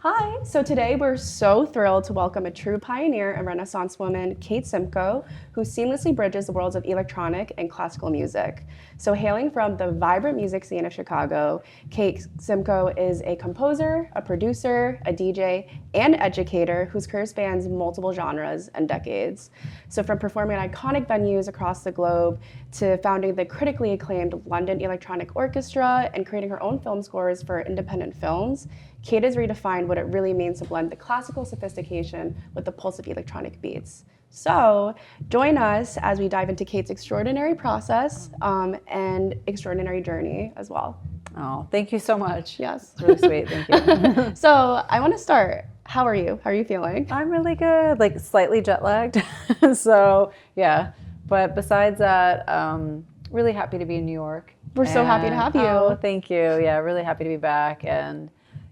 Hi, so today we're so thrilled to welcome a true pioneer and Renaissance woman, Kate Simko, who seamlessly bridges the worlds of electronic and classical music. So hailing from the vibrant music scene of Chicago, Kate Simko is a composer, a producer, a DJ, and educator whose career spans multiple genres and decades. So from performing at iconic venues across the globe to founding the critically acclaimed London Electronic Orchestra and creating her own film scores for independent films, Kate has redefined what it really means to blend the classical sophistication with the pulse of electronic beats. So join us as we dive into Kate's extraordinary process and extraordinary journey as well. Oh, thank you so much. Yes. It's really sweet, thank you. So I want to start. How are you? How are you feeling? I'm really good, like slightly jet lagged. So yeah, but besides that, really happy to be in New York. We're so happy to have you. Oh, thank you. Yeah, really happy to be back. And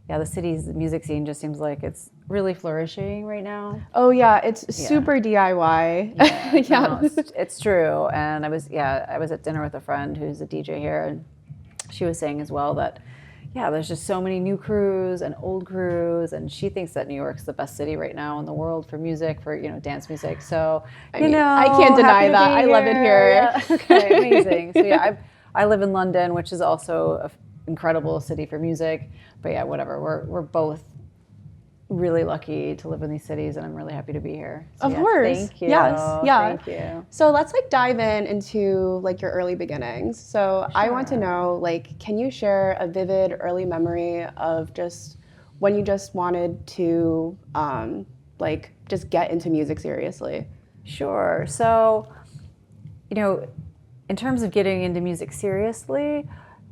yeah, the city's music scene just seems like it's really flourishing right now. Oh yeah, it's super DIY. Yeah, no, it's true. And I was at dinner with a friend who's a DJ here, and she was saying as well that there's just so many new crews and old crews, and she thinks that New York's the best city right now in the world for music, for dance music. So I can't deny that. I love it here. Yeah. Okay, amazing. So yeah, I live in London, which is also an incredible city for music. But yeah, whatever. We're both really lucky to live in these cities, and I'm really happy to be here. So, of course. Thank you. Yes. Yeah. Thank you. So let's dive into your early beginnings. So Sure. I want to know, can you share a vivid early memory of just when you just wanted to just get into music seriously? Sure. So, in terms of getting into music seriously,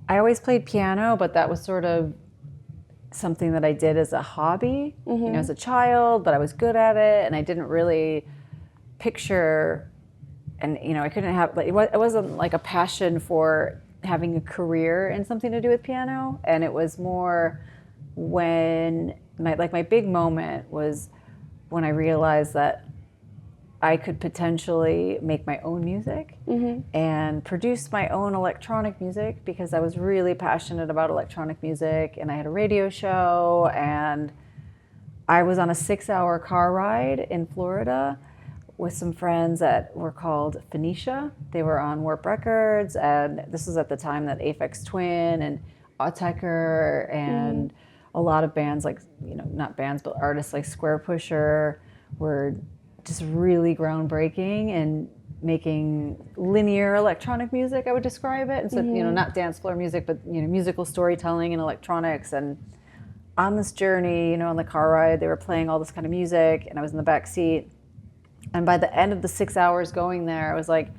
I always played piano, but that was sort of something that I did as a hobby, as a child, but I was good at it, and I didn't really picture, and I couldn't have, it wasn't like a passion for having a career in something to do with piano, and it was more when my big moment was when I realized that I could potentially make my own music and produce my own electronic music, because I was really passionate about electronic music, and I had a radio show, and I was on a 6-hour car ride in Florida with some friends that were called Phoenicia. They were on Warp Records, and this was at the time that Aphex Twin and Autechre and a lot of bands not bands, but artists like Square Pusher were just really groundbreaking and making linear electronic music, I would describe it. And so, not dance floor music, but, musical storytelling and electronics. And on this journey, on the car ride, they were playing all this kind of music, and I was in the back seat. And by the end of the 6 hours going there, I was like,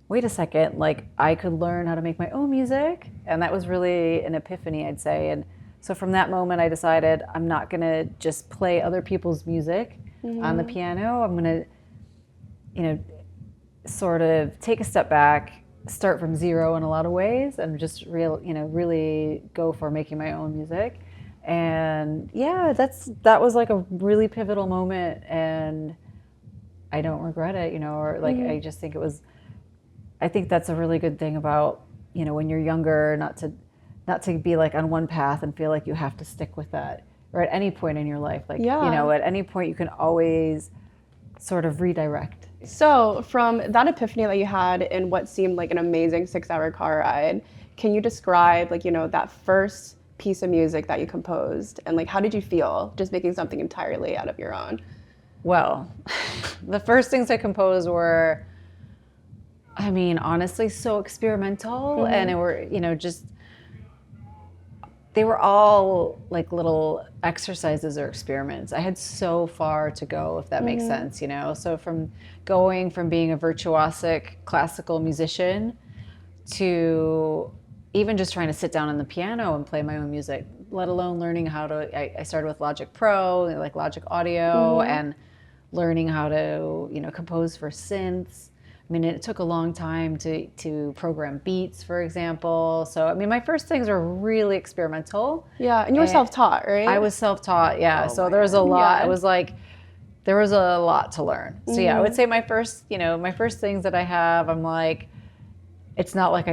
wait a second, I could learn how to make my own music. And that was really an epiphany, I'd say. And so from that moment, I decided I'm not gonna just play other people's music on the piano. I'm gonna, sort of take a step back, start from zero in a lot of ways, and just really go for making my own music. And that was like a really pivotal moment, and I don't regret it, I just think I think that's a really good thing about, when you're younger, not to be on one path and feel like you have to stick with that, or at any point in your life, at any point you can always sort of redirect. So from that epiphany that you had in what seemed like an amazing 6-hour car ride, can you describe that first piece of music that you composed, and how did you feel just making something entirely out of your own? Well, the first things I composed were, honestly, so experimental, and it were, they were all little exercises or experiments. I had so far to go, if that makes sense, So from being a virtuosic classical musician to even just trying to sit down on the piano and play my own music, let alone learning how to, I started with Logic Pro, Logic Audio, and learning how to, compose for synths. It took a long time to program beats, for example. So, my first things were really experimental. Yeah, and you were self-taught, right? I was self-taught, yeah. So there was a lot. Yeah. It was there was a lot to learn. So yeah, I would say my first things that I have, I'm it's not like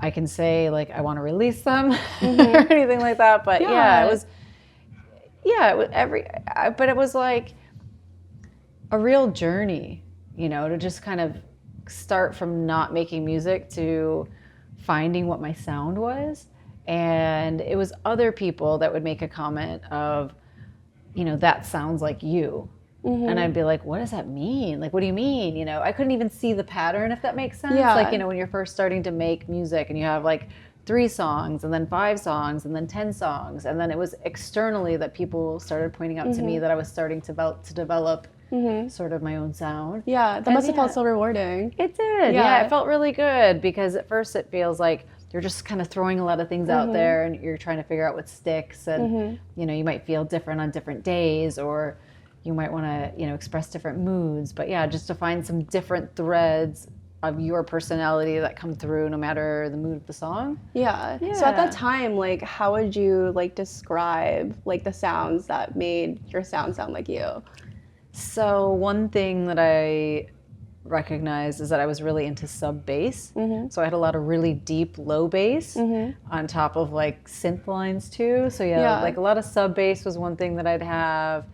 I can say I want to release them or anything like that. But yeah, it was. Yeah, yeah, but it was like a real journey, to just kind of start from not making music to finding what my sound was. And it was other people that would make a comment of, that sounds like you. And I'd be like, what does that mean? Like, what do you mean? I couldn't even see the pattern, if that makes sense. Yeah. Like, when you're first starting to make music and you have like 3 songs and then 5 songs and then 10 songs. And then it was externally that people started pointing out to me that I was starting to develop sort of my own sound. Yeah, that must have felt so rewarding. It did. Yeah, it felt really good because at first it feels like you're just kind of throwing a lot of things out there and you're trying to figure out what sticks. And, you might feel different on different days, or you might want to, express different moods. But yeah, just to find some different threads of your personality that come through no matter the mood of the song. Yeah. So at that time, like, how would you like describe like the sounds that made your sound sound like you? So one thing that I recognized is that I was really into sub bass. So I had a lot of really deep low bass on top of like synth lines too. So like a lot of sub bass was one thing that I'd have.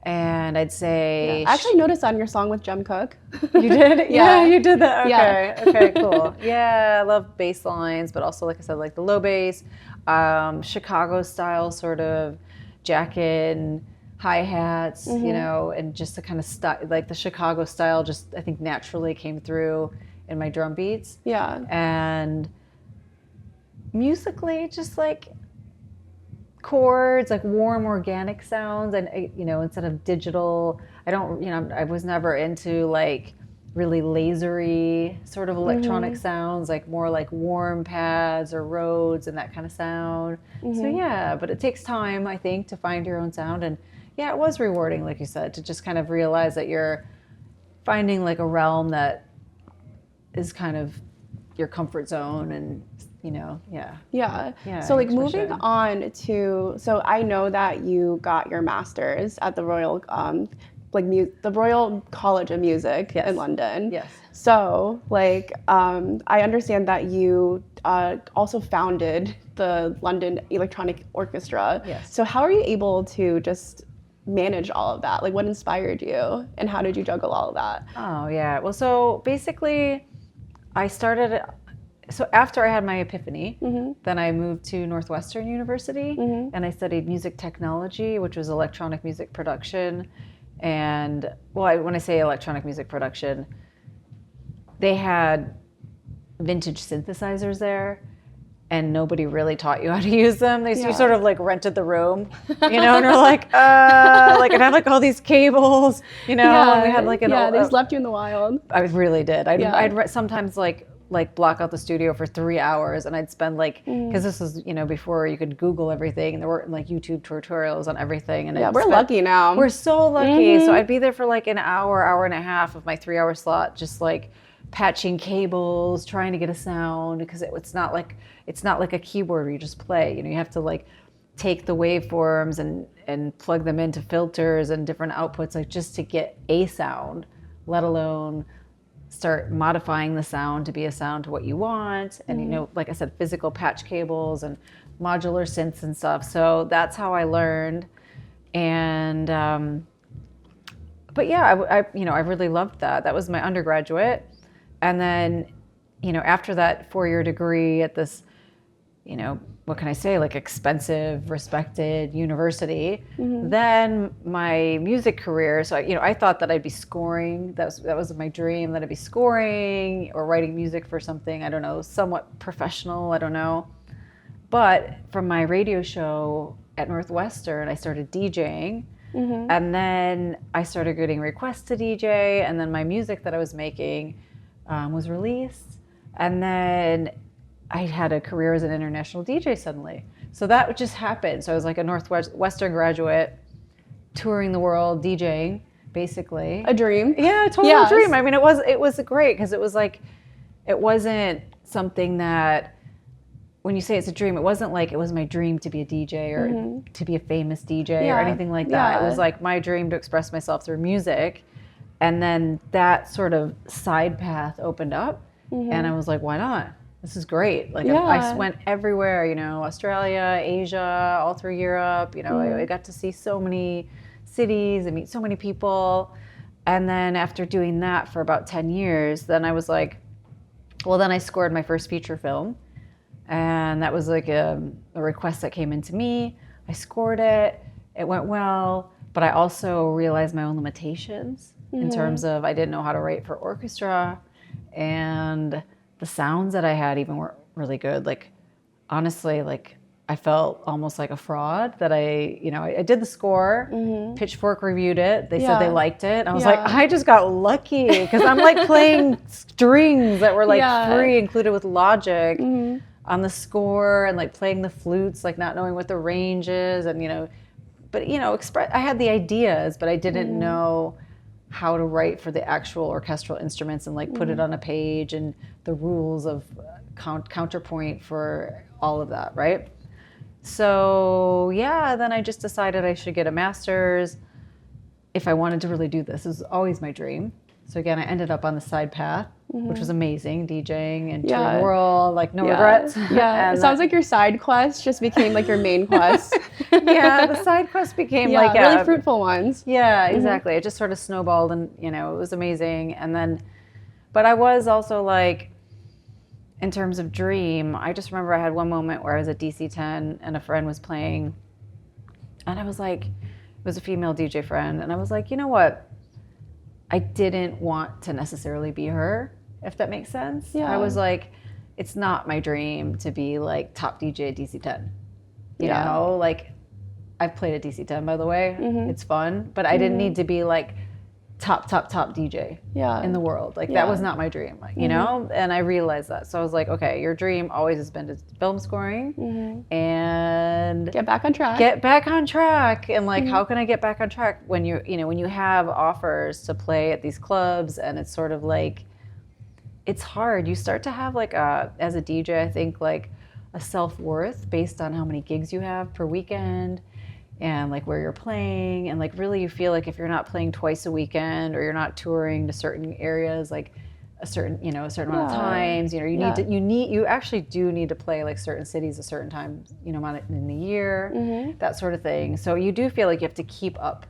And I'd say... I actually noticed on your song with Jem Cook. You did? Yeah, you did that. Okay. Yeah. Okay, cool. Yeah, I love bass lines, but also, like I said, like the low bass, Chicago style sort of jacket and hi-hats, and just the kind of like the Chicago style just, I think, naturally came through in my drum beats. Yeah. And musically, just like chords, like warm organic sounds, and instead of digital, I was never into like really lasery sort of electronic sounds, like more like warm pads or Rhodes and that kind of sound. So yeah, but it takes time, I think, to find your own sound. And yeah, it was rewarding, like you said, to just kind of realize that you're finding like a realm that is kind of your comfort zone. And Yeah. So like moving on to, so I know that you got your master's at the Royal the Royal College of Music in London. Yes. So like I understand that you also founded the London Electronic Orchestra. Yes. So how are you able to just manage all of that? Like, what inspired you and how did you juggle all of that? Oh yeah. Well, so basically I started... So after I had my epiphany, then I moved to Northwestern University and I studied music technology, which was electronic music production. And when I say electronic music production, they had vintage synthesizers there and nobody really taught you how to use them. You sort of like rented the room, and you're like, like it had like all these cables, and we had like they just left you in the wild. I really did. I'd sometimes like block out the studio for 3 hours, and I'd spend like, because this was before you could Google everything, and there weren't like YouTube tutorials on everything. And we're lucky now. We're so lucky. So I'd be there for like an hour and a half of my 3-hour slot, just like patching cables, trying to get a sound, because it's not like a keyboard where you just play. You have to like take the waveforms and plug them into filters and different outputs, like just to get a sound, let alone start modifying the sound to be a sound to what you want. And like I said, physical patch cables and modular synths and stuff. So that's how I learned. And but yeah, I really loved that. That was my undergraduate. And then after that 4-year degree at this what can I say, like expensive, respected university, then my music career. So I thought that I'd be scoring. That was my dream, that I'd be scoring or writing music for something, I don't know, somewhat professional, I don't know. But from my radio show at Northwestern, I started DJing. And then I started getting requests to DJ, and then my music that I was making was released. And then I had a career as an international DJ suddenly. So that just happened. So I was like a Northwestern graduate, touring the world, DJing, basically. A dream. Yeah, total dream. I mean, it was great, because it was like, it wasn't something that, when you say it's a dream, it wasn't like it was my dream to be a DJ or to be a famous DJ or anything like that. It was like my dream to express myself through music. And then that sort of side path opened up, and I was like, why not? this is great. Like Yeah. I went everywhere, you know, Australia, Asia, all through Europe. You know, I got to see so many cities and meet so many people. And then after doing that for about 10 years, then I was like, well, then I scored my first feature film. And that was like a request that came into me. I scored it. It went well. But I also realized my own limitations in terms of I didn't know how to write for orchestra. And the sounds that I had even weren't really good. Like, honestly, like I felt almost like a fraud that I did the score, Pitchfork reviewed it. They said they liked it. I was like, I just got lucky because I'm like playing strings that were like free included with Logic on the score and like playing the flutes, like not knowing what the range is. And, but I had the ideas, but I didn't know how to write for the actual orchestral instruments and like put it on a page and the rules of counterpoint for all of that, right? So then I just decided I should get a master's if I wanted to really do this. This was always my dream. So again, I ended up on the side path, which was amazing, DJing and touring the world, like no regrets. Yeah, it sounds like your side quest just became like your main quest. The side quest became like really fruitful ones. Yeah, exactly. It just sort of snowballed and, it was amazing. And then, but I was also like, in terms of dream, I just remember I had one moment where I was at DC-10 and a friend was playing. And I was like, it was a female DJ friend. And I was like, you know what? I didn't want to necessarily be her, if that makes sense. Yeah. I was like, it's not my dream to be like top DJ at DC-10. You know, like I've played at DC-10, by the way. It's fun. But I didn't need to be like top DJ in the world. Like that was not my dream, you know? And I realized that. So I was like, okay, your dream always has been to film scoring and get back on track. And like, how can I get back on track when when you have offers to play at these clubs and it's sort of like, it's hard. You start to have like as a DJ, I think like a self-worth based on how many gigs you have per weekend and like where you're playing, and like really you feel like if you're not playing twice a weekend or you're not touring to certain areas like a certain amount of times, you actually do need to play like certain cities a certain time, in the year, that sort of thing. So you do feel like you have to keep up,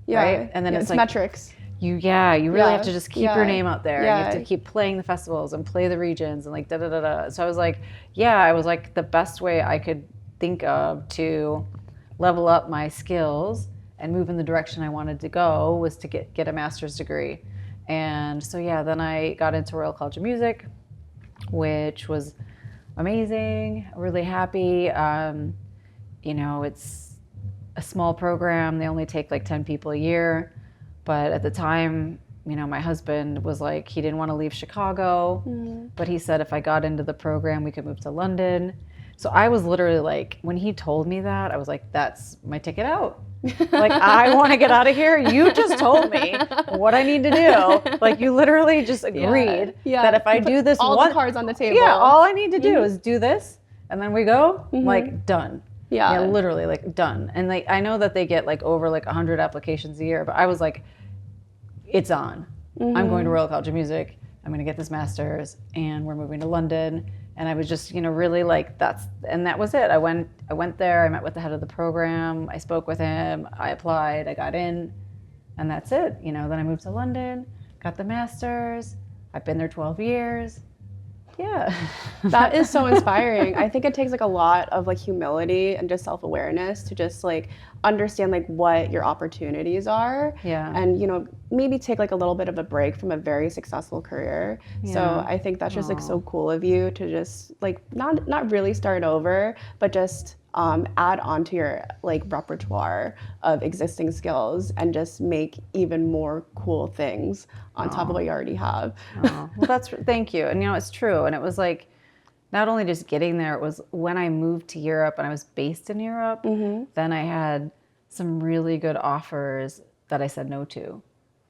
right? And then it's like metrics. You really have to just keep your name out there. And you have to keep playing the festivals and play the regions and like da-da-da-da. So I was like, the best way I could think of to level up my skills and move in the direction I wanted to go was to get a master's degree. And so then I got into Royal College of Music, which was amazing, really happy. It's a small program. They only take like 10 people a year. But at the time, my husband was like, he didn't want to leave Chicago, but he said if I got into the program, we could move to London. So I was literally like, when he told me that, I was like, that's my ticket out. Like, I want to get out of here. You just told me what I need to do. Like, you literally just agreed that if I do this all the cards on the table. Yeah, all I need to do is do this, and then we go, like, done. Yeah, literally, like, done. And like, I know that they get like over like 100 applications a year, but I was like, it's on. I'm going to Royal College of Music. I'm going to get this master's, and we're moving to London. And I was just, really like that was it. I went there, I met with the head of the program, I spoke with him, I applied, I got in, and that's it. Then I moved to London, got the master's, I've been there 12 years. Yeah. That is so inspiring. I think it takes like a lot of like humility and just self-awareness to just like understand like what your opportunities are. Yeah. And maybe take like a little bit of a break from a very successful career. Yeah. So I think that's just like so cool of you to just like not really start over, but just add on to your like repertoire of existing skills and just make even more cool things on top of what you already have. Well, thank you. And it's true. And it was like, not only just getting there, it was when I moved to Europe and I was based in Europe, then I had some really good offers that I said no to.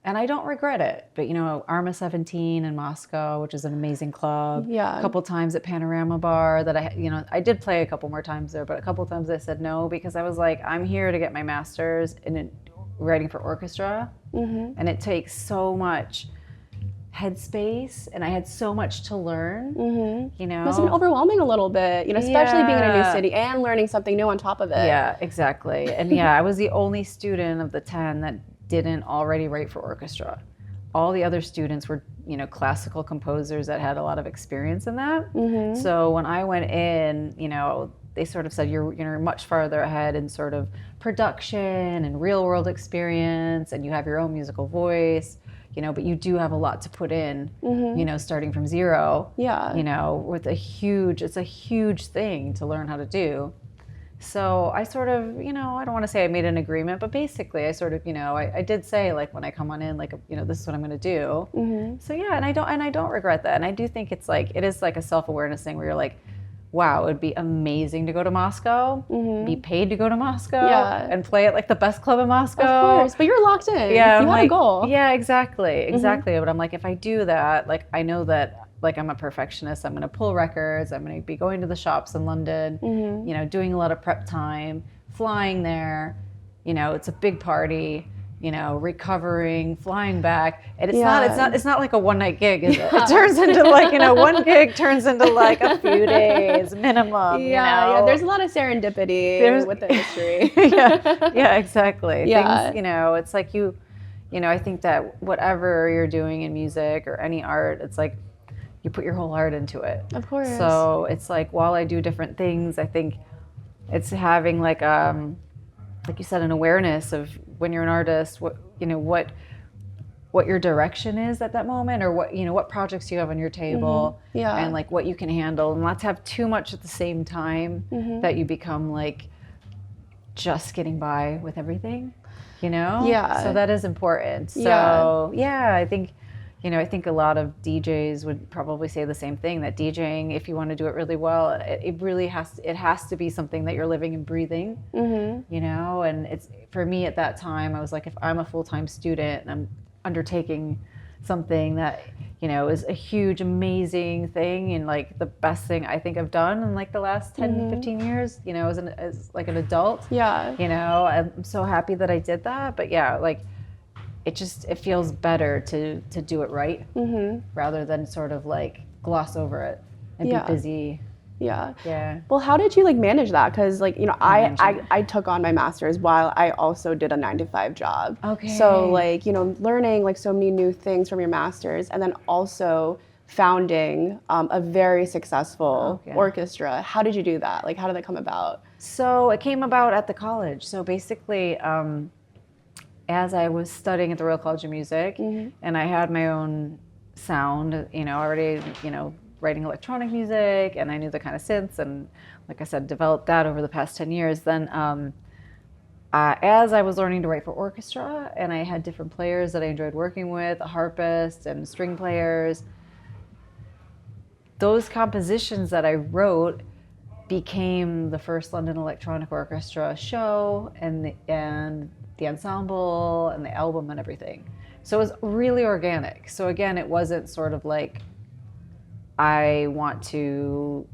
And I don't regret it. But, Arma 17 in Moscow, which is an amazing club. Yeah. A couple times at Panorama Bar that I did play a couple more times there, but a couple times I said no because I was like, I'm here to get my master's in writing for orchestra. And it takes so much headspace, and I had so much to learn. You know, Must have been overwhelming a little bit, you know, especially being in a new city and learning something new on top of it. Yeah, exactly. And yeah, I was the only student of the 10 that didn't already write for orchestra. All the other students were, you know, classical composers that had a lot of experience in that. So when I went in, you know, they sort of said you're much farther ahead in sort of production and real world experience, and you have your own musical voice, you know, but you do have a lot to put in, you know, starting from zero. Yeah. You know, it's a huge thing to learn how to do. So I sort of, you know, I don't want to say I made an agreement, but basically I sort of, you know, I did say, like, when I come on in, like, you know, this is what I'm going to do. So yeah, and I don't regret that. And I do think it is like a self-awareness thing where you're like, wow, it would be amazing to go to Moscow, be paid to go to Moscow, and play at like the best club in Moscow. Of course, but you're locked in. Yeah, you had a goal. Yeah, exactly. But I'm like, if I do that, like, I know that, like, I'm a perfectionist. I'm going to pull records. I'm going to be going to the shops in London, you know, doing a lot of prep time, flying there. You know, it's a big party. You know, recovering, flying back, and it's not like a one night gig, is it? It turns into, like, you know, one gig turns into like a few days minimum. Yeah, there's a lot of serendipity with the industry. yeah, exactly. Yeah. Things, you know, it's like you know, I think that whatever you're doing in music or any art, it's like you put your whole heart into it. Of course. So it's like, while I do different things, I think it's having like you said, an awareness of, when you're an artist, what your direction is at that moment, or what, you know, what projects you have on your table, and like what you can handle, and not to have too much at the same time that you become like just getting by with everything, you know? Yeah. So that is important. So yeah, I think, you know, I think a lot of DJs would probably say the same thing, that DJing, if you want to do it really well, it really has to be something that you're living and breathing, you know? And it's, for me at that time, I was like, if I'm a full-time student and I'm undertaking something that, you know, is a huge, amazing thing, and like the best thing I think I've done in like the last 10, 15 years, you know, as like an adult, you know, I'm so happy that I did that. But yeah, like, it feels better to do it right, rather than sort of like gloss over it and be busy. Yeah. Well, how did you like manage that? Because, like, you know, I took on my master's while I also did a 9-to-5 job. Okay. So, like, you know, learning like so many new things from your master's, and then also founding a very successful orchestra. How did you do that? Like, how did that come about? So it came about at the college. So basically, as I was studying at the Royal College of Music, and I had my own sound, you know, already, you know, writing electronic music, and I knew the kind of synths, and like I said, developed that over the past 10 years. Then as I was learning to write for orchestra, and I had different players that I enjoyed working with, harpists and string players, those compositions that I wrote became the first London Electronic Orchestra show, and the ensemble and the album and everything. So it was really organic. So again, it wasn't sort of like, I want to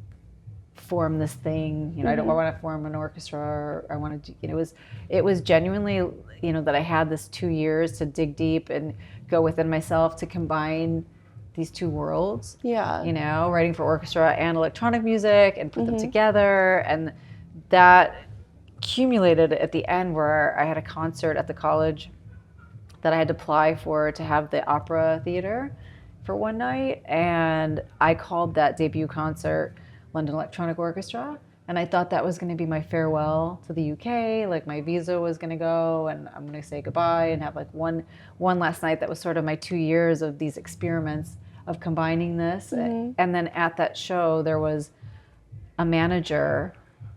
form this thing, you know, I don't want to form an orchestra, or I want to, you know, it was genuinely, you know, that I had this 2 years to dig deep and go within myself to combine these two worlds. Yeah. You know, writing for orchestra and electronic music, and put them together, and that accumulated at the end, where I had a concert at the college that I had to apply for to have the opera theater for one night, and I called that debut concert London Electronic Orchestra, and I thought that was going to be my farewell to the UK. Like, my visa was going to go, and I'm going to say goodbye and have like one last night. That was sort of my 2 years of these experiments of combining this. And then at that show, there was a manager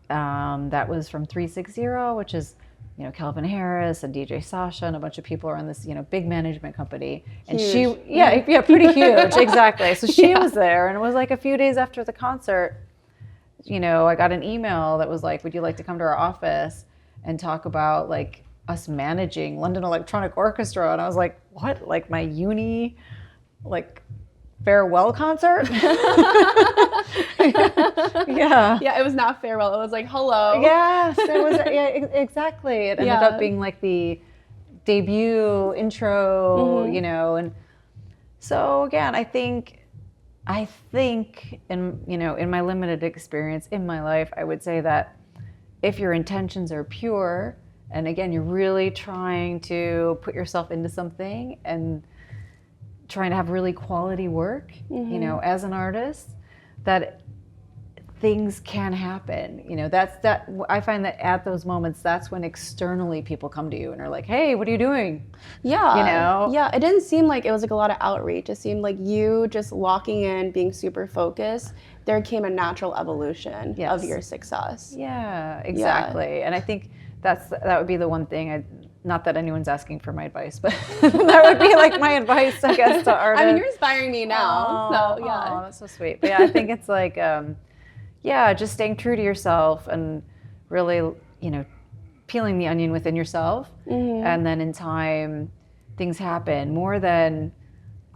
that was from 360, which is, you know, Calvin Harris and DJ Sasha and a bunch of people are in this, you know, big management company. And huge. Pretty huge, exactly. So she was there, and it was like a few days after the concert, you know, I got an email that was like, would you like to come to our office and talk about like us managing London Electronic Orchestra? And I was like, what? Like my uni, like, farewell concert? Yeah, it was not farewell. It was like, hello. Yes, it was. Exactly. It ended up being like the debut intro, you know, and So again, I think in, in my limited experience in my life, I would say that if your intentions are pure, and again, you're really trying to put yourself into something and trying to have really quality work, as an artist, that things can happen. I find that at those moments, that's when externally people come to you and are like, hey, what are you doing? Yeah. Yeah. It didn't seem like it was like a lot of outreach. It seemed like you just locking in, being super focused, there came a natural evolution of your success. Yeah, exactly. And I think that would be the one thing. Not that anyone's asking for my advice, but that would be like my advice, I guess, to artists. I mean, you're inspiring me now. So yeah. Oh, that's so sweet. But yeah, I think it's like, just staying true to yourself and really, peeling the onion within yourself. And then in time, things happen more than,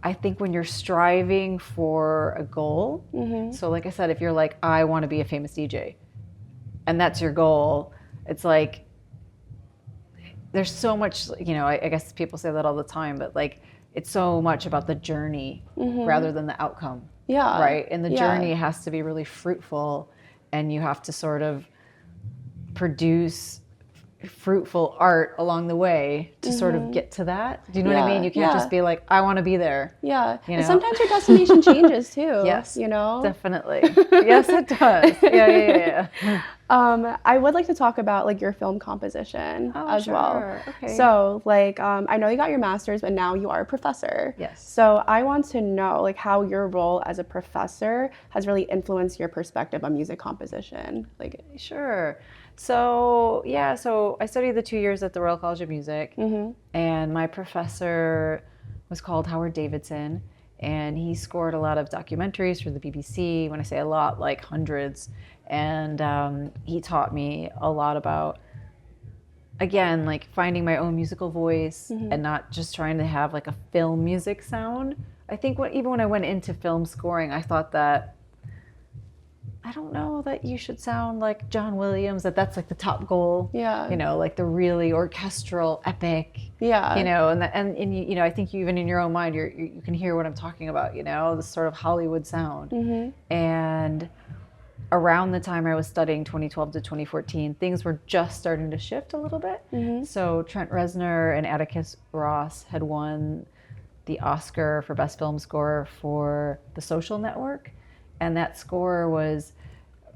I think, when you're striving for a goal. So like I said, if you're like, I want to be a famous DJ, and that's your goal, it's like, there's so much, I guess people say that all the time, but like, it's so much about the journey rather than the outcome. Yeah. Right? And the journey has to be really fruitful, and you have to sort of produce fruitful art along the way to sort of get to that. Do you know what I mean? You can't just be like, I want to be there. Yeah. And sometimes your destination changes too. Yes. Definitely. Yes, it does. Yeah. I would like to talk about like your film composition as well. Okay. So like, I know you got your master's, but now you are a professor. Yes. So I want to know like how your role as a professor has really influenced your perspective on music composition. Like, sure. So I studied the 2 years at the Royal College of Music, and my professor was called Howard Davidson, and he scored a lot of documentaries for the BBC. When I say a lot, like hundreds. And he taught me a lot about, again, like finding my own musical voice and not just trying to have like a film music sound. I think even when I went into film scoring, I thought that, I don't know that you should sound like John Williams, that's like the top goal. Yeah. Like the really orchestral epic. Yeah. And I think even in your own mind, you can hear what I'm talking about, this sort of Hollywood sound. And around the time I was studying 2012 to 2014, things were just starting to shift a little bit. So Trent Reznor and Atticus Ross had won the Oscar for Best Film Score for The Social Network. And that score was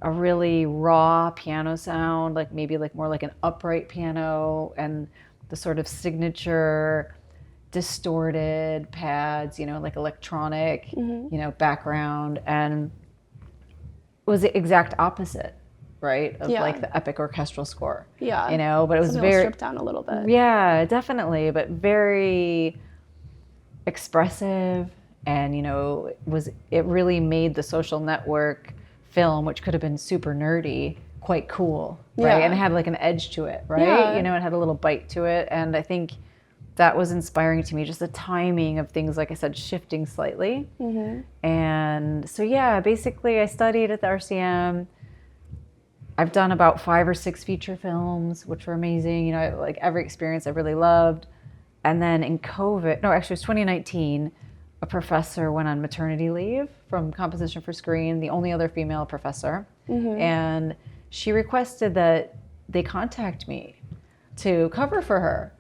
a really raw piano sound, like maybe like more like an upright piano, and the sort of signature distorted pads, like electronic, background, and was the exact opposite, right? Of like the epic orchestral score. Yeah. But it was something very stripped down a little bit. Yeah, definitely, but very expressive. And it really made The Social Network film, which could have been super nerdy, quite cool, right? And it had like an edge to it, right? It had a little bite to it, and I think that was inspiring to me. Just the timing of things, like I said, shifting slightly. And so basically, I studied at the RCM. I've done about 5 or 6 feature films, which were amazing. Like every experience I really loved. And then in COVID, no, actually it was 2019. A professor went on maternity leave from composition for screen, the only other female professor. And she requested that they contact me to cover for her.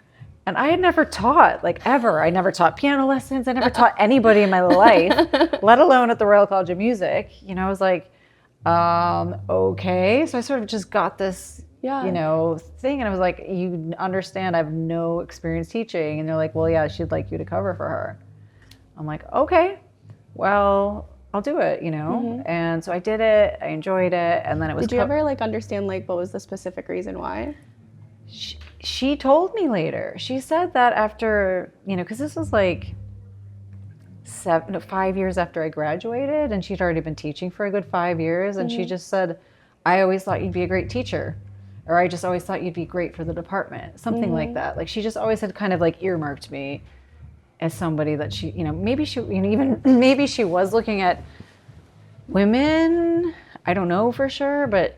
And I had never taught, like ever. I never taught piano lessons. I never taught anybody in my life, let alone at the Royal College of Music. I was like, okay. So I sort of just got this, thing. And I was like, you understand I have no experience teaching. And they're like, well, yeah, she'd like you to cover for her. I'm like, okay, well, I'll do it, And so I did it. I enjoyed it. And then it was. Did you ever like understand like what was the specific reason why? She told me later. She said that after, because this was like 5 years after I graduated, and she'd already been teaching for a good 5 years. And she just said, I always thought you'd be a great teacher. Or I just always thought you'd be great for the department. Something like that. Like she just always had kind of like earmarked me as somebody that she, maybe she, even maybe she was looking at women. I don't know for sure, but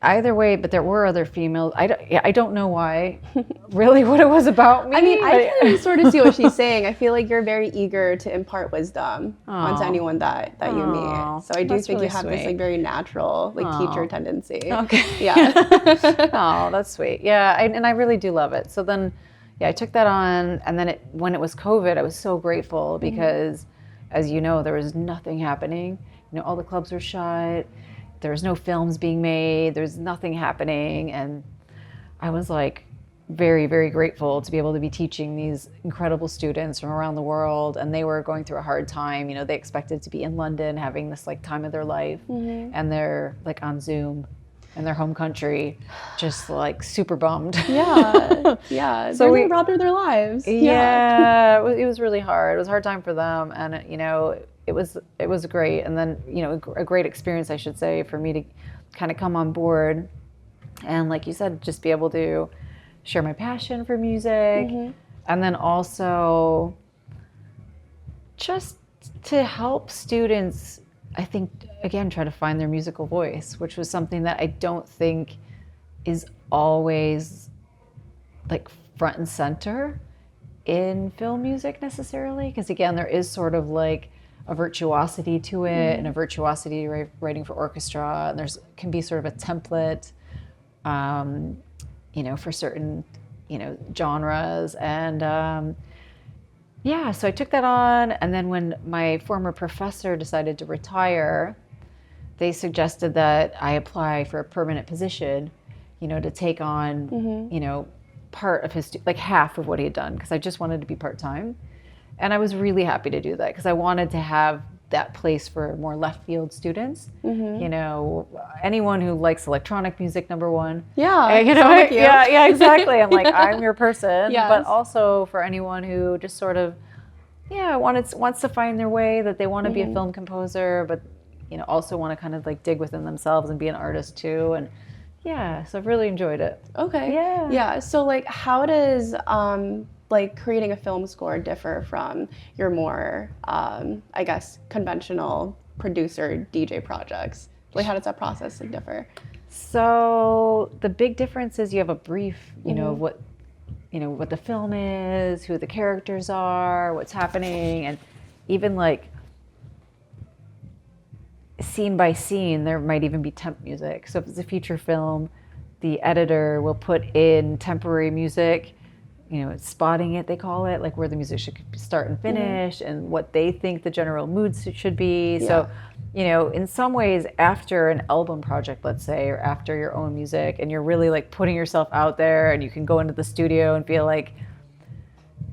either way, but there were other females. I don't know why, really, what it was about me. I mean, I can sort of see what she's saying. I feel like you're very eager to impart wisdom onto anyone that you meet. So I do think you have this like very natural like teacher tendency. Okay. Yeah. Oh, that's sweet. Yeah, and I really do love it. So then, I took that on, and then when it was COVID, I was so grateful because, as you know, there was nothing happening. All the clubs were shut. There was no films being made. There's nothing happening. And I was like very, very grateful to be able to be teaching these incredible students from around the world. And they were going through a hard time. They expected to be in London having this like time of their life. And they're like on Zoom in their home country, just like super bummed. Yeah. So they're robbed of their lives. Yeah. It was really hard. It was a hard time for them. And, it was great. And then, a great experience, I should say, for me to kind of come on board and, like you said, just be able to share my passion for music. And then also just to help students, I think, again, try to find their musical voice, which was something that I don't think is always like front and center in film music necessarily. Because again, there is sort of like a virtuosity to it and a virtuosity writing for orchestra. And can be sort of a template, for certain, genres. And so I took that on. And then when my former professor decided to retire, they suggested that I apply for a permanent position, to take on, part of his, like half of what he had done, because I just wanted to be part-time. And I was really happy to do that because I wanted to have that place for more left field students. Anyone who likes electronic music, number one. Yeah. Like you. Yeah, exactly. I'm like, I'm your person. Yes. But also for anyone who just sort of, wants to find their way, that they want to be a film composer, but also want to kind of like dig within themselves and be an artist too. And so I've really enjoyed it. Okay. Yeah. So like, how does like creating a film score differ from your more, I guess, conventional producer DJ projects? Like, how does that process differ? So the big difference is you have a brief, of what the film is, who the characters are, what's happening, and even like scene by scene, there might even be temp music. So if it's a feature film, the editor will put in temporary music, spotting it, they call it, like where the music should start and finish and what they think the general moods should be. So, in some ways, after an album project, let's say, or after your own music, and you're really like putting yourself out there, and you can go into the studio and feel like,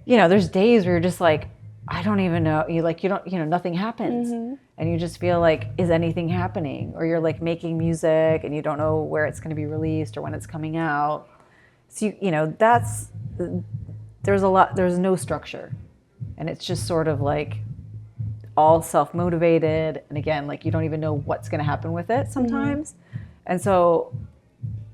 there's days where you're just like, I don't even know, nothing happens. And you just feel like, is anything happening? Or you're like making music and you don't know where it's going to be released or when it's coming out. So, there's no structure, and it's just sort of like all self-motivated. And again, like you don't even know what's going to happen with it sometimes. And so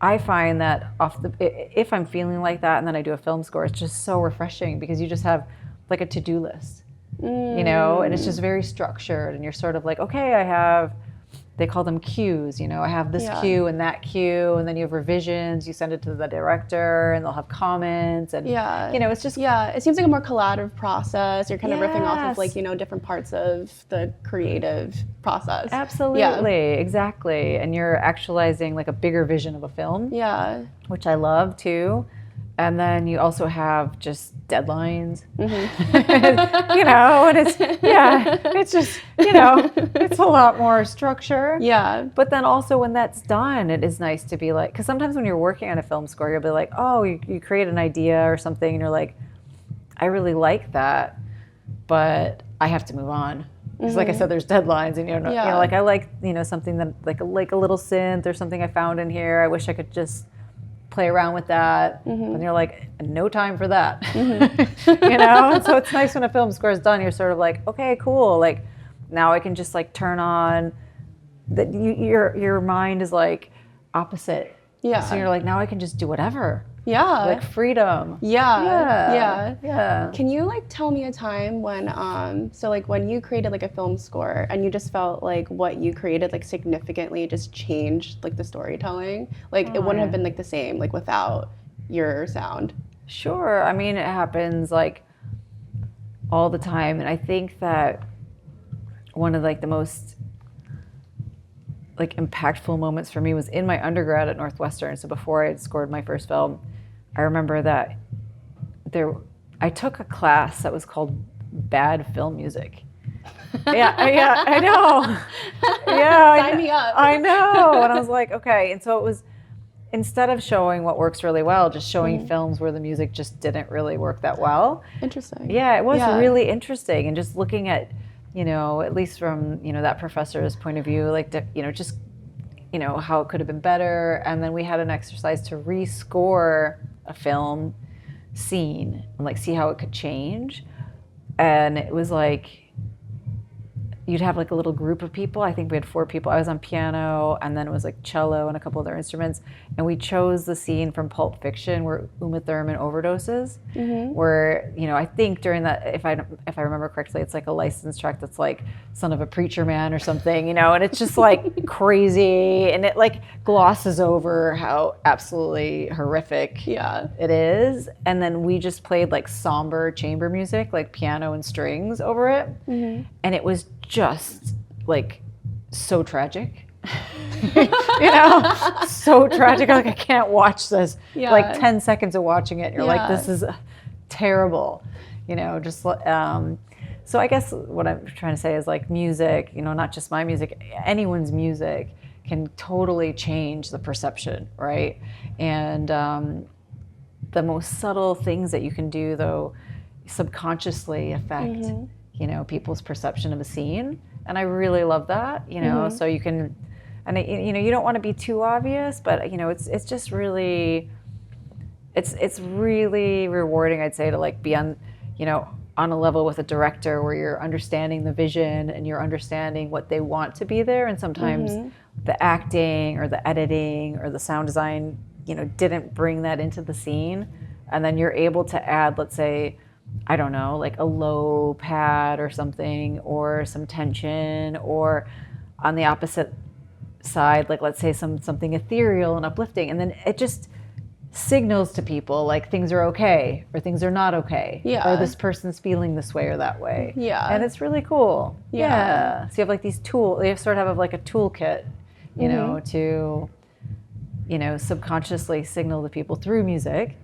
I find that if I'm feeling like that and then I do a film score, it's just so refreshing because you just have like a to-do list, and it's just very structured, and you're sort of like, okay, they call them cues, I have this cue and that cue, and then you have revisions, you send it to the director and they'll have comments, and it's just it seems like a more collaborative process. You're kind of riffing off of like different parts of the creative process. Absolutely, exactly. And you're actualizing like a bigger vision of a film, which I love too. And then you also have just deadlines, and it's just, it's a lot more structure. Yeah. But then also when that's done, it is nice to be like, because sometimes when you're working on a film score, you'll be like, oh, you create an idea or something, and you're like, I really like that, but I have to move on. Because like I said, there's deadlines, and like I like, something that like a little synth or something I found in here. I wish I could just play around with that, and you're like, no time for that. And so it's nice when a film score is done, you're sort of like, okay, cool, like now I can just like turn on that. Your mind is like opposite, so you're like, now I can just do whatever. Yeah. Like freedom. Yeah. Can you like tell me a time when so like when you created like a film score and you just felt like what you created like significantly just changed like the storytelling? Like it wouldn't have been like the same like without your sound. Sure. I mean, it happens like all the time, and I think that one of like the most like impactful moments for me was in my undergrad at Northwestern. So before I had scored my first film, I remember that I took a class that was called Bad Film Music. Yeah, I know. Yeah, Sign me up. I know. And I was like, okay. And so it was, instead of showing what works really well, just showing films where the music just didn't really work that well. Interesting. Yeah, it was really interesting. And just looking at, at least from, that professor's point of view, like, just, how it could have been better. And then we had an exercise to rescore a film scene and like see how it could change. And it was like, you'd have like a little group of people. I think we had 4 people. I was on piano, and then it was like cello and a couple other instruments. And we chose the scene from Pulp Fiction where Uma Thurman overdoses. Where, I think during that, if I remember correctly, it's like a licensed track that's like Son of a Preacher Man or something, and it's just like crazy, and it like glosses over how absolutely horrific it is. And then we just played like somber chamber music, like piano and strings over it. And it was just like so tragic. So tragic. Like I can't watch this. Like 10 seconds of watching it, and you're like, this is terrible. So I guess what I'm trying to say is like music, not just my music, anyone's music can totally change the perception, right? And the most subtle things that you can do, though, subconsciously affect people's perception of a scene. And I really love that, so you can, and you don't want to be too obvious, but it's just really, it's really rewarding, I'd say, to like be on a level with a director where you're understanding the vision and you're understanding what they want to be there. And sometimes the acting or the editing or the sound design, didn't bring that into the scene. And then you're able to add, let's say, I don't know, like a low pad or something, or some tension, or on the opposite side, like let's say something ethereal and uplifting. And then it just signals to people like things are okay or things are not okay. Or this person's feeling this way or that way. And it's really cool. So you have like these tools, you sort of have like a toolkit, to, subconsciously signal to people through music.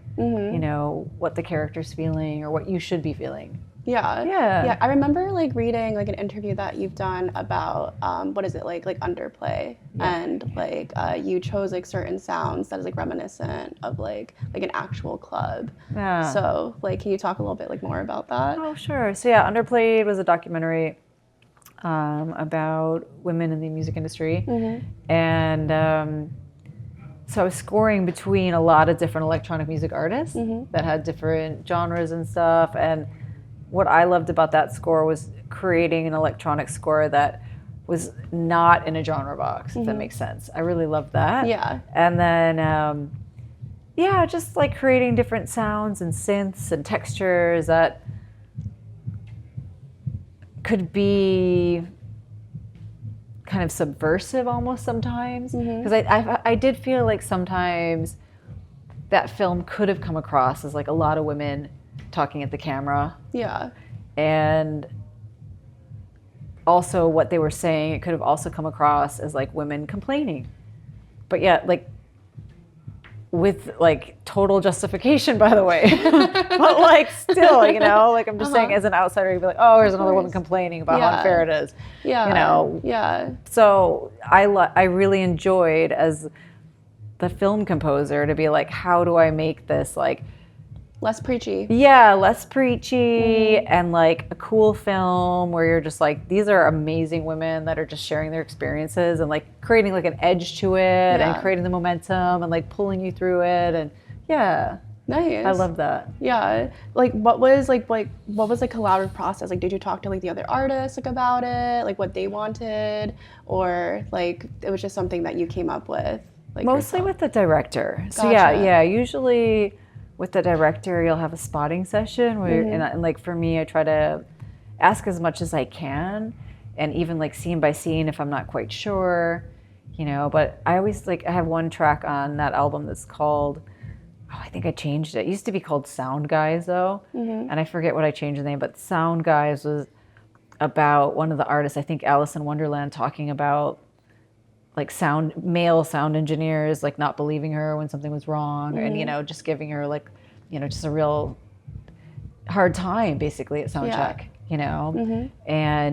What the character's feeling or what you should be feeling. Yeah. I remember like reading like an interview that you've done about what is it like underplay, and like you chose like certain sounds that is like reminiscent of like an actual club. So like, can you talk a little bit like more about that? Oh, sure. So yeah, Underplayed was a documentary about women in the music industry, and so I was scoring between a lot of different electronic music artists that had different genres and stuff. And what I loved about that score was creating an electronic score that was not in a genre box, if that makes sense. I really loved that. And then, just like creating different sounds and synths and textures that could be kind of subversive almost sometimes, because I did feel like sometimes that film could have come across as like a lot of women talking at the camera, and also what they were saying, it could have also come across as like women complaining, but like with like total justification, by the way. But like still, like I'm just saying, as an outsider, you'd be like, oh, here's another woman complaining about how unfair it is. So I really enjoyed, as the film composer, to be like, how do I make this like less preachy? Less preachy, and like a cool film where you're just like, these are amazing women that are just sharing their experiences and like creating like an edge to it, and creating the momentum and like pulling you through it. And nice. I love that. Like what was the collaborative process? Like, did you talk to like the other artists like about it, like what they wanted, or like it was just something that you came up with? like Mostly yourself? with the director. So Gotcha. yeah, usually with the director, you'll have a spotting session where, and like for me, I try to ask as much as I can, and even like scene by scene if I'm not quite sure, But I always I have one track on that album that's called, I think I changed it. It used to be called Sound Guys though, and I forget what I changed the name. But Sound Guys was about one of the artists, I think Alice in Wonderland, talking about like male sound engineers like not believing her when something was wrong, and just giving her just a real hard time basically at sound check, and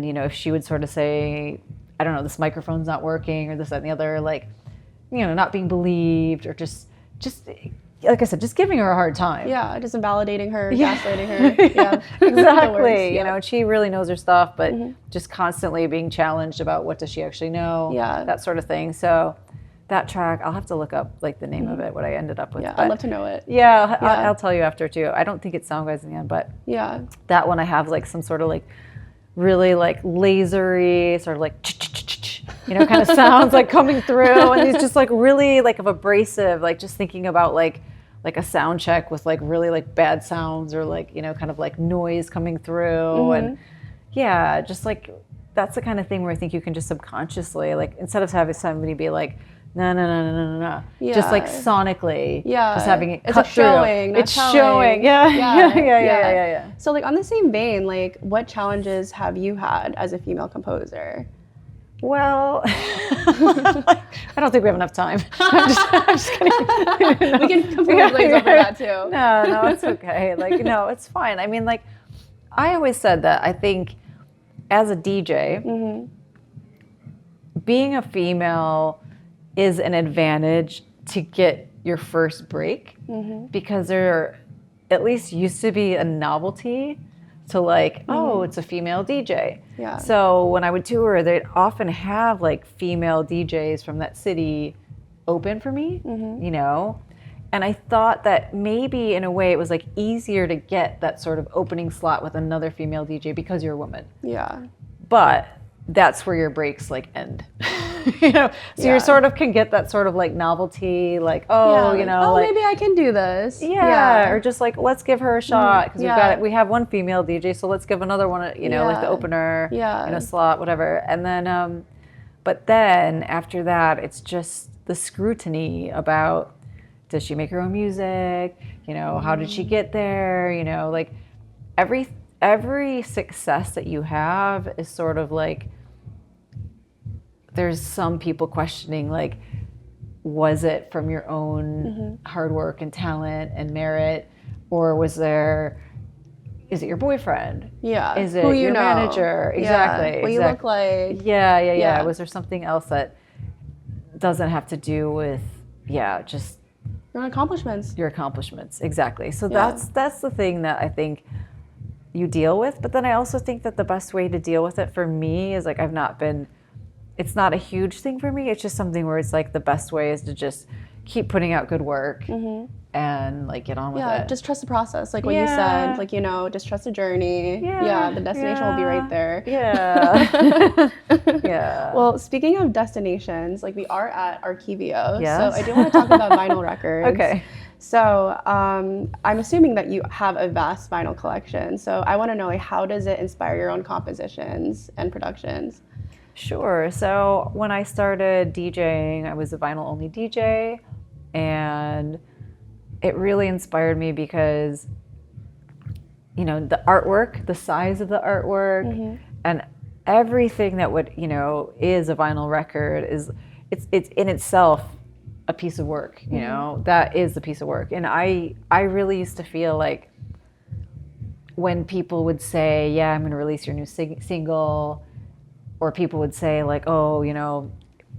if she would sort of say, I don't know, this microphone's not working or this, that, and the other, not being believed, or just like I said, just giving her a hard time. Yeah, just invalidating her, gaslighting her. Yeah, exactly. She really knows her stuff, but just constantly being challenged about what does she actually know. Yeah, that sort of thing. So that track, I'll have to look up the name of it, what I ended up with. Yeah, I'd love to know it. Yeah, I'll tell you after too. I don't think it's Sound Guys in the end, but yeah, that one I have some sort of really lasery sort of kind of sounds coming through, and these just really of abrasive, just thinking about like a sound check with really bad sounds, or kind of noise coming through, and yeah, just that's the kind of thing where I think you can just subconsciously instead of having somebody be no, yeah. just sonically, just having it it's cut showing, through. It's telling. showing, yeah. So on the same vein, what challenges have you had as a female composer? Well, I don't think we have enough time. I'm just kidding. We can completely glaze over that too. No, it's okay. No, it's fine. I mean, I always said that I think as a DJ, being a female is an advantage to get your first break, because there at least used to be a novelty to oh, it's a female DJ. Yeah. So when I would tour, they'd often have female DJs from that city open for me, And I thought that maybe in a way it was easier to get that sort of opening slot with another female DJ because you're a woman. Yeah. But that's where your breaks end. So you sort of can get that sort of novelty, maybe I can do this. Yeah. Or just let's give her a shot, because we have one female DJ, so let's give another one, the opener, slot, whatever. And then, but then after that, it's just the scrutiny about, does she make her own music? How did she get there? Every success that you have is sort of there's some people questioning, was it from your own hard work and talent and merit, or is it your boyfriend? Yeah. Is it who your manager? Exactly. What you look like. Yeah. Was there something else that doesn't have to do with, just your accomplishments? Your accomplishments, exactly. So that's the thing that I think you deal with. But then I also think that the best way to deal with it for me is it's not a huge thing for me. It's just something where it's the best way is to just keep putting out good work and get on with it. Yeah, just trust the process. What you said, just trust the journey. Yeah, the destination will be right there. Yeah. Yeah. Well, speaking of destinations, we are at Archivio. Yes. So I do want to talk about vinyl records. Okay. So I'm assuming that you have a vast vinyl collection. So I want to know, how does it inspire your own compositions and productions? Sure. So when I started DJing, I was a vinyl-only DJ, and it really inspired me because, the artwork, the size of the artwork, and everything that is a vinyl record it's in itself a piece of work. That is a piece of work, and I really used to feel when people would say, "Yeah, I'm going to release your new single." Or people would say oh,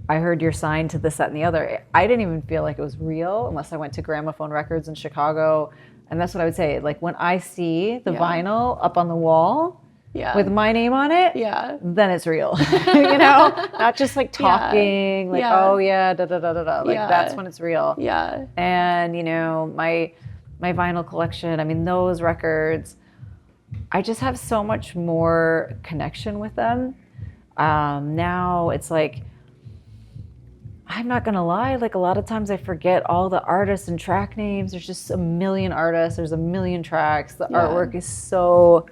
I heard you're signed to this, that, and the other. I didn't even feel like it was real unless I went to Gramophone Records in Chicago. And that's what I would say. When I see the vinyl up on the wall with my name on it, then it's real. Not just talking, oh yeah, da da da da da. That's when it's real. Yeah. And my vinyl collection, I mean, those records, I just have so much more connection with them. Now it's I'm not gonna lie, like a lot of times I forget all the artists and track names. There's just a million artists, there's a million tracks. The artwork is so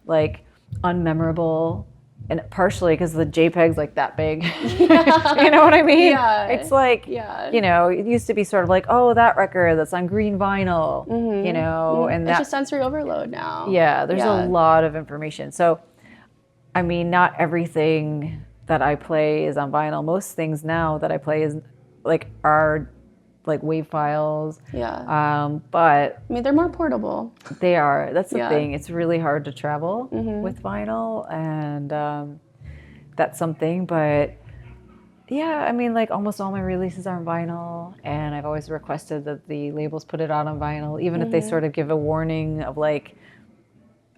like unmemorable, and partially because the JPEG's like that big. You know what I mean? Yeah. It's like, you know, it used to be sort of like, oh, that record that's on green vinyl, you know, and it's just sensory overload now. Yeah, there's a lot of information. So, I mean, not everything that I play is on vinyl. Most things now that I play are like WAV files. Yeah. But I mean, they're more portable. They are. That's the thing. It's really hard to travel with vinyl, and that's something. But yeah, I mean, like almost all my releases are on vinyl, and I've always requested that the labels put it out on vinyl, even if they sort of give a warning of like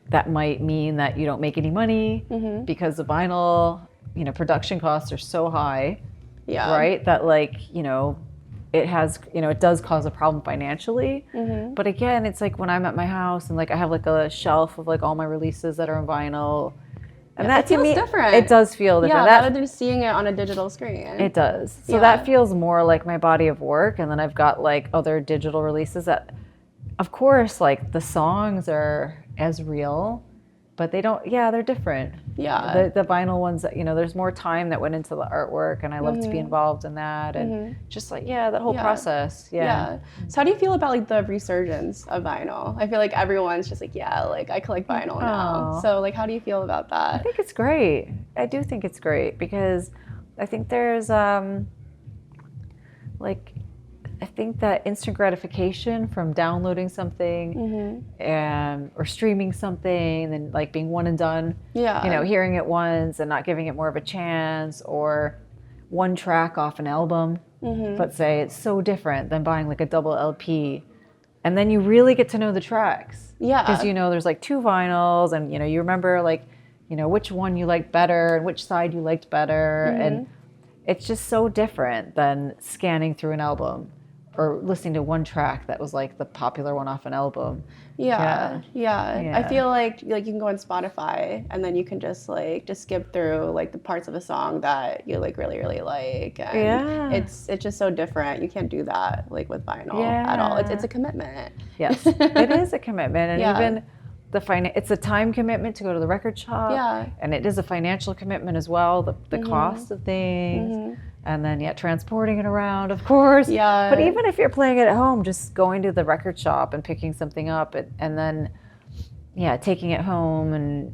that might mean that you don't make any money because the vinyl, you know, production costs are so high, right? That like, you know, it has, you know, it does cause a problem financially. But again, it's like when I'm at my house and like I have like a shelf of like all my releases that are on vinyl, and that to me, different. It does feel different. Yeah, rather than seeing it on a digital screen. It does. So that feels more like my body of work. And then I've got like other digital releases that, of course, like the songs are as real, but they don't, they're different. Yeah. The vinyl ones, you know, there's more time that went into the artwork, and I love to be involved in that, and just like, that whole process. Yeah. So how do you feel about like the resurgence of vinyl? I feel like everyone's just like, like I collect vinyl now. So like, how do you feel about that? I think it's great. I do think it's great because I think there's I think that instant gratification from downloading something or streaming something and then like being one and done, you know, hearing it once and not giving it more of a chance, or one track off an album, let's say, it's so different than buying like a double LP. And then you really get to know the tracks. Yeah. Because, you know, there's like 2 vinyls and, you know, you remember like, you know, which one you liked better and which side you liked better. And it's just so different than scanning through an album or listening to one track that was like the popular one off an album. Yeah. I feel like you can go on Spotify and then you can just skip through like the parts of a song that you like really like, and it's just so different. You can't do that like with vinyl at all. It's a commitment. Yes, it is a commitment, and even it's a time commitment to go to the record shop, and it is a financial commitment as well. The cost of things. And then, transporting it around, of course. Yeah. But even if you're playing it at home, just going to the record shop and picking something up and then, taking it home and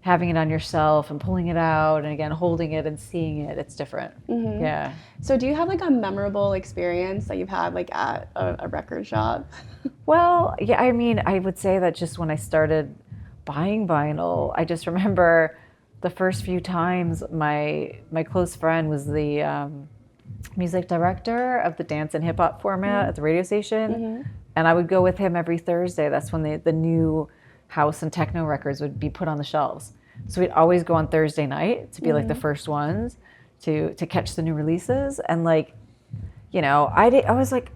having it on yourself and pulling it out and, again, holding it and seeing it, it's different. Yeah. So do you have, like, a memorable experience that you've had, like, at a record shop? Well, I mean, I would say that just when I started buying vinyl, I just remember the first few times my close friend was the music director of the dance and hip hop format at the radio station, and I would go with him every Thursday. That's when the new house and techno records would be put on the shelves. So we'd always go on Thursday night to be like the first ones to catch the new releases. And like, you know, I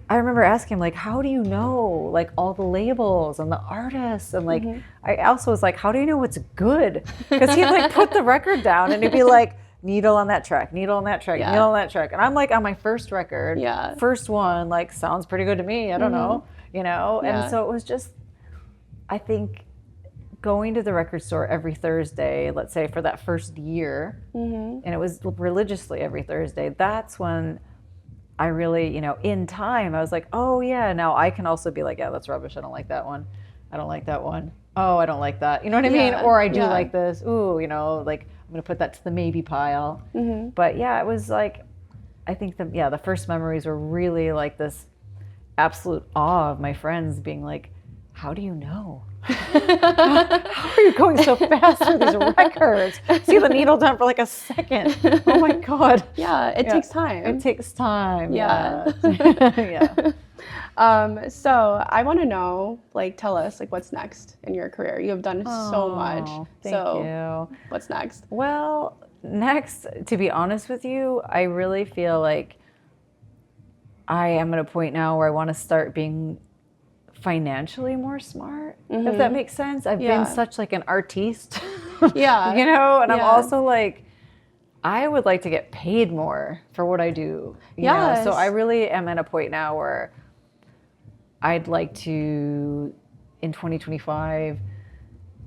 remember asking him, like, how do you know, like, all the labels and the artists? And, like, I also was like, how do you know what's good? Because he'd, like, put the record down and he'd be like, needle on that track, needle on that track, needle on that track. And I'm, like, on my first record, first one, like, sounds pretty good to me. I don't know, you know? And so it was just, I think, going to the record store every Thursday, let's say, for that first year, and it was religiously every Thursday, that's when I really, you know, in time, I was like, oh yeah, now I can also be like, yeah, that's rubbish. I don't like that one. I don't like that one. Oh, I don't like that. You know what I mean? Or I do like this. Ooh, you know, like I'm going to put that to the maybe pile. But yeah, it was like, I think the first memories were really like this absolute awe of my friends being like, how do you know? How are you going so fast through these records? See the needle down for like a second. Oh my God. Yeah, it takes time. It takes time. Yeah. So I want to know, like, tell us, like, what's next in your career? You have done so much. Thank you. What's next? Well, next, to be honest with you, I really feel like I am at a point now where I want to start being financially more smart, if that makes sense. I've been such like an artiste, you know, and I'm also like, I would like to get paid more for what I do. You Yes. know? So I really am at a point now where I'd like to, in 2025,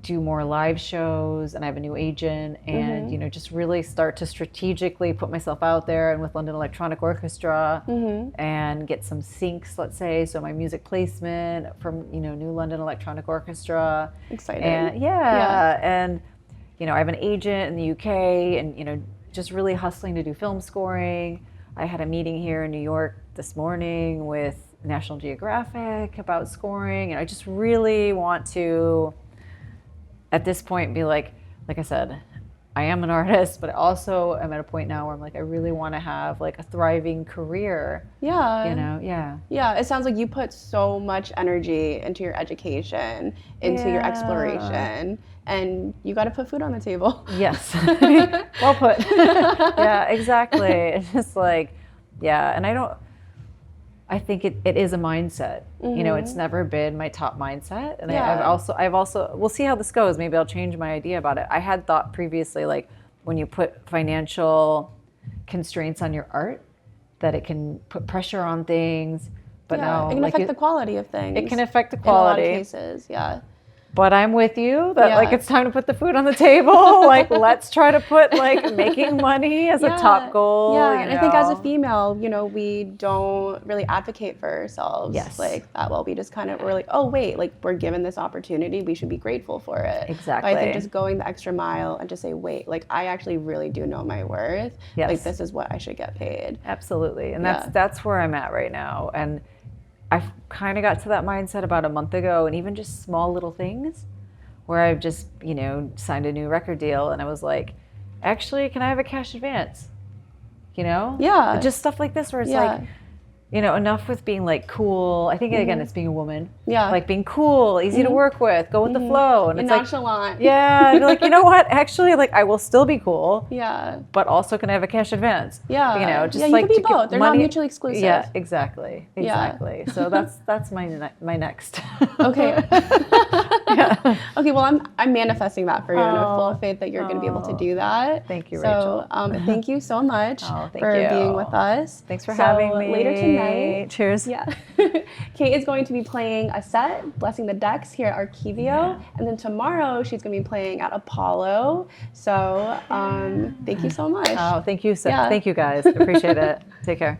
do more live shows, and I have a new agent, and you know, just really start to strategically put myself out there, and with London Electronic Orchestra, and get some syncs, let's say, so my music placement from, you know, new London Electronic Orchestra. Exciting. And and you know, I have an agent in the UK, and you know, just really hustling to do film scoring. I had a meeting here in New York this morning with National Geographic about scoring, and I just really want to, at this point, be like I said, I am an artist, but I also am at a point now where I'm like, I really want to have like a thriving career. Yeah. You know, Yeah, it sounds like you put so much energy into your education, into your exploration, and you got to put food on the table. Yes. Well put. Yeah, exactly. It's just like, and I think it is a mindset. You know, it's never been my top mindset. And I've also, we'll see how this goes. Maybe I'll change my idea about it. I had thought previously, like, when you put financial constraints on your art, that it can put pressure on things. But no, it can affect the quality of things. It can affect the quality. In a lot of cases, yeah. But I'm with you that like it's time to put the food on the table. Like, let's try to put like making money as a top goal. Yeah, you know? and I think as a female, you know, we don't really advocate for ourselves. Yes. Like that well. We just kind of, we're like, oh wait, like we're given this opportunity, we should be grateful for it. Exactly. But I think just going the extra mile and just say, wait, like I actually really do know my worth. Yes. Like this is what I should get paid. Absolutely. And that's where I'm at right now. And I kind of got to that mindset about a month ago, and even just small little things where I've just, you know, signed a new record deal, and I was like, actually, can I have a cash advance? You know? Yeah. Just stuff like this where it's like, you know, enough with being like cool. I think again, it's being a woman. Yeah. Like being cool, easy to work with, go with the flow. And it's nonchalant. Like, yeah. And like, you know what? Actually, like I will still be cool. Yeah. But also can I have a cash advance? Yeah. You know, just you like can be both. They're not mutually exclusive. Yeah, exactly. Exactly. Yeah. So that's my next. Okay. Okay, well I'm manifesting that for you, and I'm full of faith that you're going to be able to do that. Thank you, Rachel. So thank you so much thank for you. being with us. Thanks for having me. Later tonight. Cheers. Yeah. Kate is going to be playing a set, Blessing the Decks, here at Archivio. And then tomorrow she's going to be playing at Apollo. So thank you so much. Oh, thank you. Thank you guys. Appreciate it. Take care.